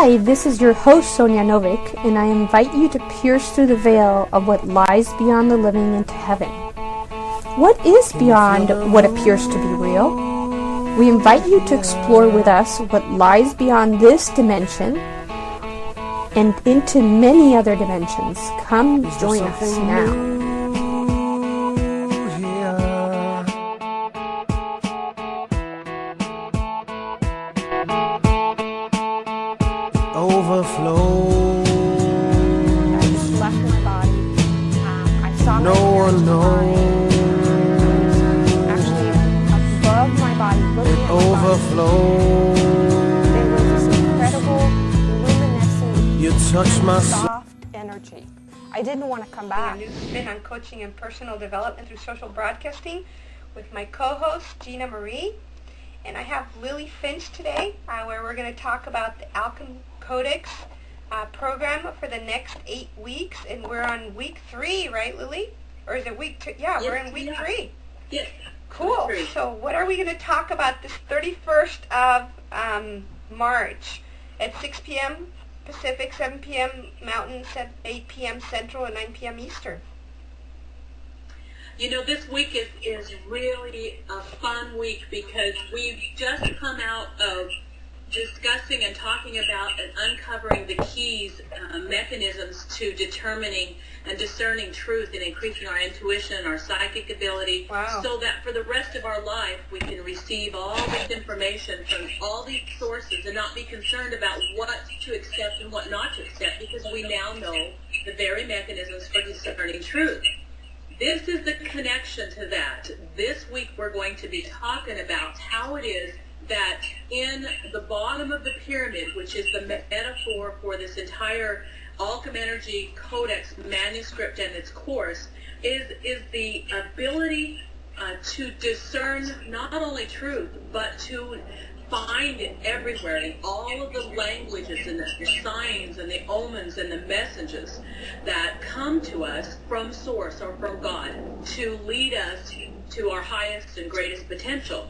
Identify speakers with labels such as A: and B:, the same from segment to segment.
A: Hi, this is your host Sonia Novick, and I invite you to pierce through the veil of what lies beyond the living into heaven. What is beyond what appears to be real? We invite you to explore with us what lies beyond this dimension and into many other dimensions. Come join us now.
B: Overflow.
A: I just left my body. I saw
B: No one knows.
A: Actually above my body, looking at my
B: Overflow.
A: body. There was this incredible luminescent,
B: You touch my
A: soft energy. I didn't want to come back.
C: A new spin on coaching and personal development through social broadcasting with my co-host Gina Marie. And I have Lily Finch today, where we're going to talk about the Alchem Codex program for the next 8 weeks. And we're on week 3, right, Lily? Or is it week 2? Yeah, we're in week 3.
D: Yes.
C: Cool. So what are we going to talk about this 31st of March at 6 p.m. Pacific, 7 p.m. Mountain, 8 p.m. Central, and 9 p.m. Eastern?
D: You know, this week is really a fun week because we've just come out of discussing and talking about and uncovering the keys, mechanisms to determining and discerning truth and increasing our intuition and our psychic ability.
C: Wow.
D: So that for the rest of our life we can receive all this information from all these sources and not be concerned about what to accept and what not to accept, because we now know the very mechanisms for discerning truth. This is the connection to that. This week we're going to be talking about how it is that in the bottom of the pyramid, which is the metaphor for this entire Alchem Energy Codex manuscript and its course, is the ability to discern not only truth, but to find it everywhere in all of the languages and the signs and the omens and the messages that come to us from Source or from God to lead us to our highest and greatest potential.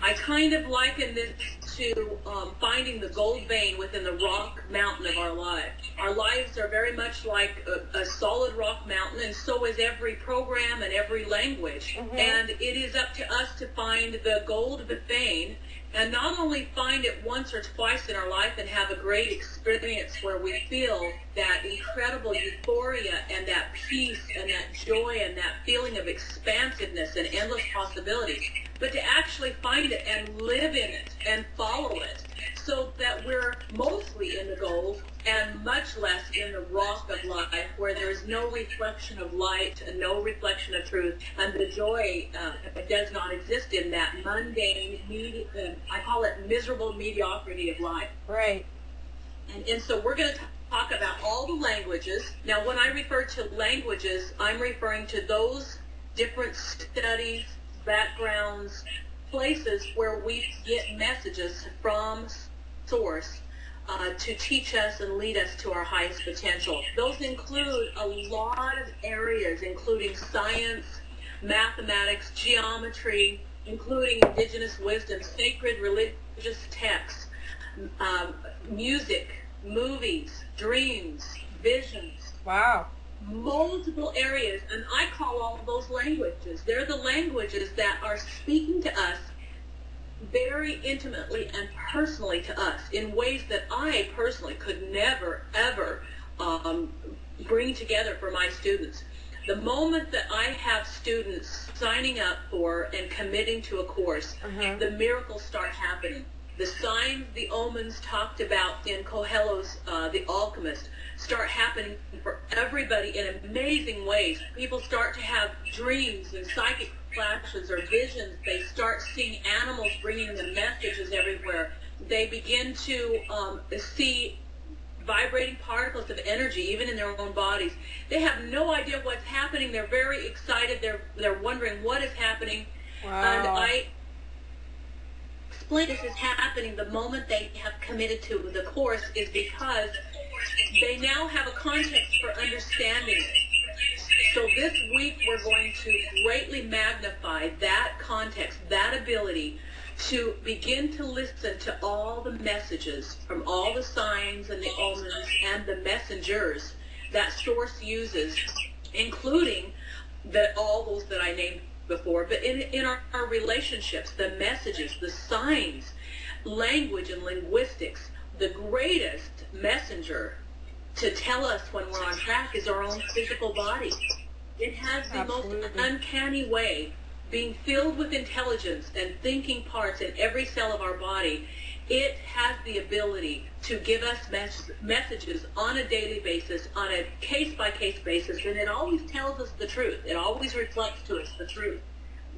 D: I kind of liken this to finding the gold vein within the rock mountain of our lives. Our lives are very much like a solid rock mountain, and so is every program and every language. Mm-hmm. And it is up to us to find the gold vein, and not only find it once or twice in our life and have a great experience where we feel that incredible euphoria and that peace and that joy and that feeling of expansiveness and endless possibilities, but to actually find it and live in it and follow it, so that we're mostly in the gold and much less in the rock of life, where there is no reflection of light and no reflection of truth, and the joy does not exist in that mundane, I call it miserable mediocrity of life.
C: Right.
D: And so we're going to talk about all the languages. Now, when I refer to languages, I'm referring to those different studies, backgrounds, places where we get messages from Source to teach us and lead us to our highest potential. Those include a lot of areas, including science, mathematics, geometry, including indigenous wisdom, sacred religious texts, music, movies, dreams, visions.
C: Wow.
D: Multiple areas, and I call all those languages. They're the languages that are speaking to us very intimately and personally to us in ways that I personally could never, ever bring together for my students. The moment that I have students signing up for and committing to a course, the miracles start happening. The signs, the omens talked about in Coelho's The Alchemist start happening for everybody in amazing ways. People start to have dreams and psychic flashes or visions. They start seeing animals bringing them messages everywhere. They begin to see vibrating particles of energy even in their own bodies. They have no idea what's happening. They're very excited. They're wondering what is happening.
C: Wow.
D: And I explain this is happening the moment they have committed to the course is because they now have a context for understanding it. So this week we're going to greatly magnify that context, that ability to begin to listen to all the messages from all the signs and the omens and the messengers that Source uses, including all those that I named before, but in our relationships, the messages, the signs, language and linguistics, the greatest messenger to tell us when we're on track is our own physical body. It has the most uncanny way, being filled with intelligence and thinking parts in every cell of our body. It has the ability to give us messages on a daily basis, on a case-by-case basis, and it always tells us the truth. It always reflects to us the truth.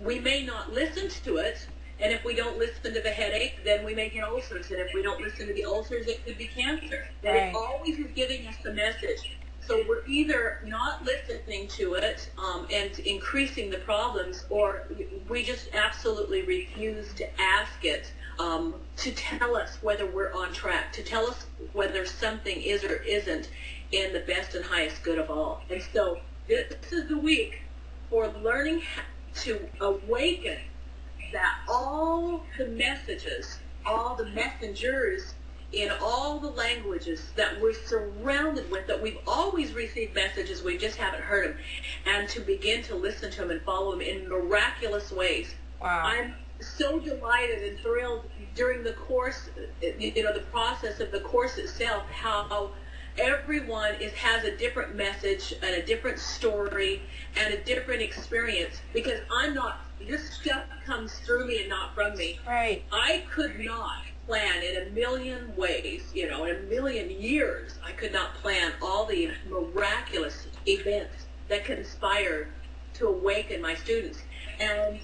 D: We may not listen to it, and if we don't listen to the headache, then we may get ulcers, and if we don't listen to the ulcers, it could be cancer. But it always is giving us the message. So we're either not listening to it and increasing the problems, or we just absolutely refuse to ask it to tell us whether we're on track, to tell us whether something is or isn't in the best and highest good of all. And so this is the week for learning to awaken that all the messages, all the messengers in all the languages that we're surrounded with, that we've always received messages, we just haven't heard them, and to begin to listen to them and follow them in miraculous ways.
C: Wow.
D: I'm so delighted and thrilled during the course, the process of the course itself, how everyone has a different message and a different story and a different experience, because this stuff comes through me and not from me.
C: Right.
D: I could not plan in a million ways, in a million years, I could not plan all the miraculous events that conspire to awaken my students. And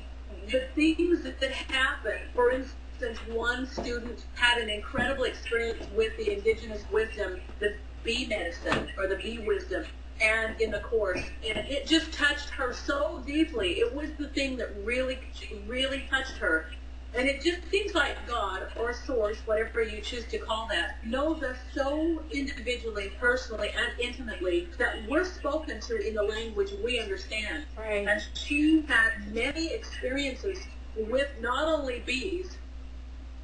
D: the things that happen, for instance, one student had an incredible experience with the indigenous wisdom, the bee medicine or the bee wisdom, and in the course, and it just touched her so deeply. It was the thing that really, really touched her. And it just seems like God or Source, whatever you choose to call that, knows us so individually, personally, and intimately that we're spoken to in the language we understand.
C: Right.
D: And she had many experiences with not only bees,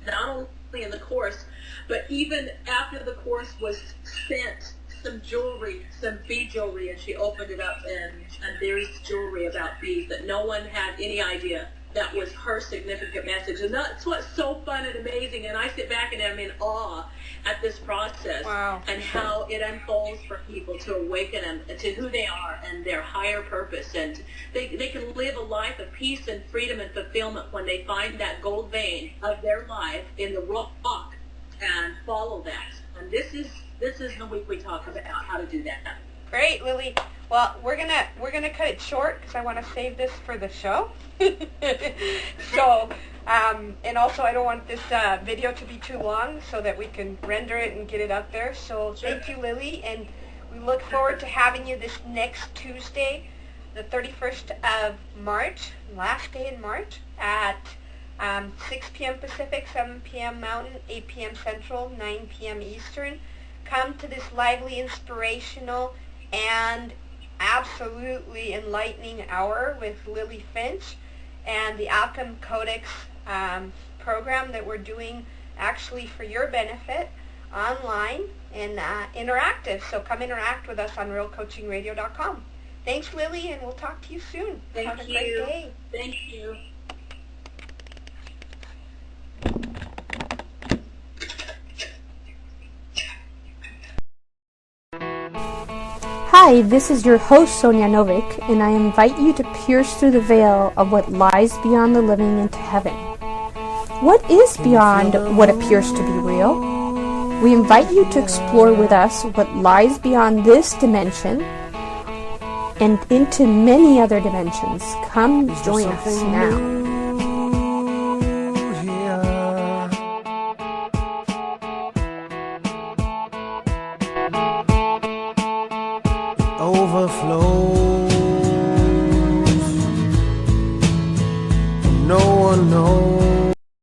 D: not only in the course, but even after the course was sent some jewelry, some bee jewelry, and she opened it up, and there's jewelry about bees that no one had any idea that was her significant message. And that's what's so fun and amazing. And I sit back and I'm in awe at this process.
C: Wow.
D: And how it unfolds for people to awaken them to who they are and their higher purpose. And they can live a life of peace and freedom and fulfillment when they find that gold vein of their life in the rock and follow that. And this is the week we talk about how to do that.
C: Great, Lily. Well, we're gonna cut it short because I want to save this for the show. So, and also I don't want this video to be too long, so that we can render it and get it up there. So thank you, Lily, and we look forward to having you this next Tuesday, the 31st of March, last day in March, at 6 p.m. Pacific, 7 p.m. Mountain, 8 p.m. Central, 9 p.m. Eastern. Come to this lively, inspirational, and absolutely enlightening hour with Lily Finch and the Alchem Codex program that we're doing actually for your benefit online and interactive. So come interact with us on realcoachingradio.com. Thanks, Lily, and we'll talk to you soon. Have a great day.
D: Thank you.
A: Hi, this is your host, Sonia Novick, and I invite you to pierce through the veil of what lies beyond the living into heaven. What is beyond what appears to be real? We invite you to explore with us what lies beyond this dimension and into many other dimensions. Come join us now.
B: Overflow.